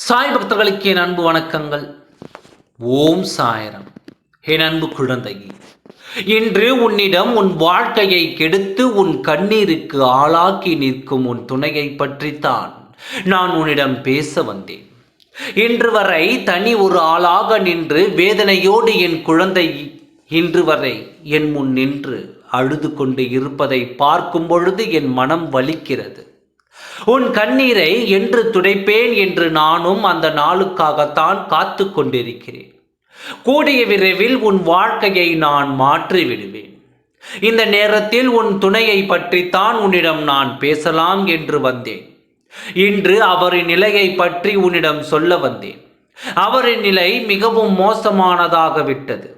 சாய் பக்தர்களுக்கு என் அன்பு வணக்கங்கள். ஓம் சாய்ராம். என் அன்பு குழந்தையே, இன்று உன்னிடம் உன் வாழ்க்கையை கெடுத்து உன் கண்ணீருக்கு ஆளாக்கி நிற்கும் உன் துணையை பற்றித்தான் நான் உன்னிடம் பேச வந்தேன். இன்று வரை தனி ஒரு ஆளாக நின்று வேதனையோடு என் குழந்தை இன்று வரை என் முன் நின்று அழுது கொண்டு இருப்பதை பார்க்கும் பொழுது என் மனம் வலிக்கிறது. உன் கண்ணீரை என்று துடைப்பேன் என்று நானும் அந்த நாளுக்காகத்தான் காத்து கொண்டிருக்கிறேன். கூடிய விரைவில் உன் வாழ்க்கையை நான் மாற்றி விடுவேன். இந்த நேரத்தில் உன் துணையை பற்றித்தான் உன்னிடம் நான் பேசலாம் என்று வந்தேன். இன்று அவரின் நிலையை பற்றி உன்னிடம் சொல்ல வந்தேன். அவரின் நிலை மிகவும் மோசமானதாக விட்டது.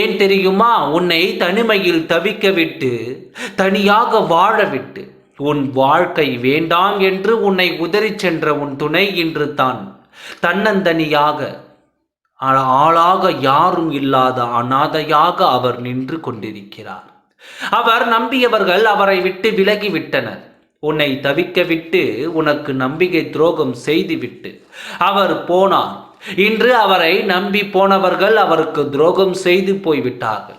ஏன் தெரியுமா? உன்னை தனிமையில் தவிக்க விட்டு, தனியாக வாழ விட்டு, உன் வாழ்க்கை வேண்டாம் என்று உன்னை உதறி சென்ற உன் துணை இன்று தான் தன்னந்தனியாக, ஆளாக, யாரும் இல்லாத அனாதையாக அவர் நின்று கொண்டிருக்கிறார். அவர் நம்பியவர்கள் அவரை விட்டு விலகிவிட்டனர். உன்னை தவிக்க விட்டு, உனக்கு நம்பிக்கை துரோகம் செய்துவிட்டு அவர் போனார். இன்று அவரை நம்பி போனவர்கள் அவருக்கு துரோகம் செய்து போய்விட்டார்கள்.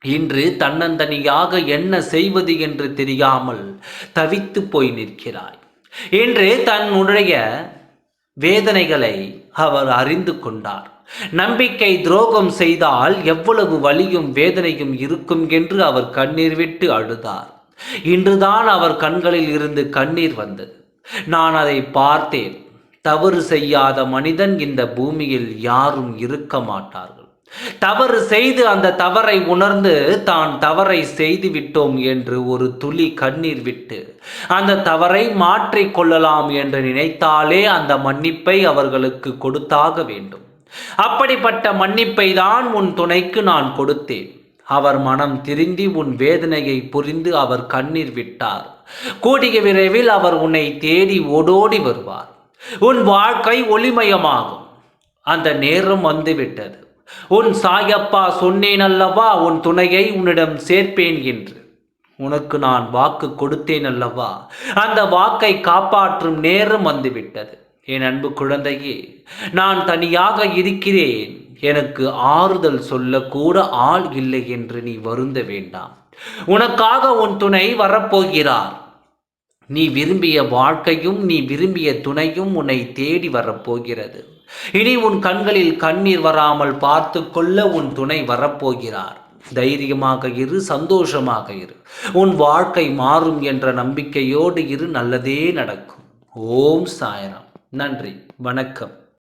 இன்று தன்னந்தனியாக என்ன செய்வது என்று தெரியாமல் தவித்து போய் நிற்கிறாய். இன்று தன்னுடைய வேதனைகளை அவர் அறிந்து கொண்டார். நம்பிக்கை துரோகம் செய்தால் எவ்வளவு வலியும் வேதனையும் இருக்கும் என்று அவர் கண்ணீர் விட்டு அழுதார். இன்றுதான் அவர் கண்களில் இருந்து கண்ணீர் வந்தது. நான் அதை பார்த்தேன். தவறு செய்யாத மனிதன் இந்த பூமியில் யாரும் இருக்க மாட்டார்கள். தவறு செய்து அந்த தவறை உணர்ந்து தான் தவறை செய்து விட்டோம் என்று ஒரு துளி கண்ணீர் விட்டு அந்த தவறை மாற்றிக் கொள்ளலாம் என்று நினைத்தாலே அந்த மன்னிப்பை அவர்களுக்கு கொடுத்தாக வேண்டும். அப்படிப்பட்ட மன்னிப்பை தான் உன் துணைக்கு நான் கொடுத்தேன். அவர் மனம் திருந்தி உன் வேதனையை புரிந்து அவர் கண்ணீர் விட்டார். கூடிய விரைவில் அவர் உன்னை தேடி ஓடோடி வருவார். உன் வாழ்க்கை ஒளிமயமாகும். அந்த நேரம் வந்துவிட்டது. உன் சாயப்பா சொன்னேன் அல்லவா, உன் துணையை உன்னிடம் சேர்ப்பேன் என்று. உனக்கு நான் வாக்கு கொடுத்தேன் அல்லவா, அந்த வாக்கை காப்பாற்றும் நேரம் வந்துவிட்டது. என் அன்பு குழந்தையே, நான் தனியாக இருக்கிறேன், எனக்கு ஆறுதல் சொல்லக்கூட ஆள் இல்லை என்று நீ வருந்த வேண்டாம். உனக்காக உன் துணை வரப்போகிறார். நீ விரும்பிய வாழ்க்கையும் நீ விரும்பிய துணையும் உன்னை தேடி வரப்போகிறது. இனி உன் கண்களில் கண்ணீர் வராமல் பார்த்து கொள்ள உன் துணை வரப்போகிறார். தைரியமாக இரு, சந்தோஷமாக இரு. உன் வாழ்க்கை மாறும் என்ற நம்பிக்கையோடு இரு. நல்லதே நடக்கும். ஓம் சாய்ராம். நன்றி, வணக்கம்.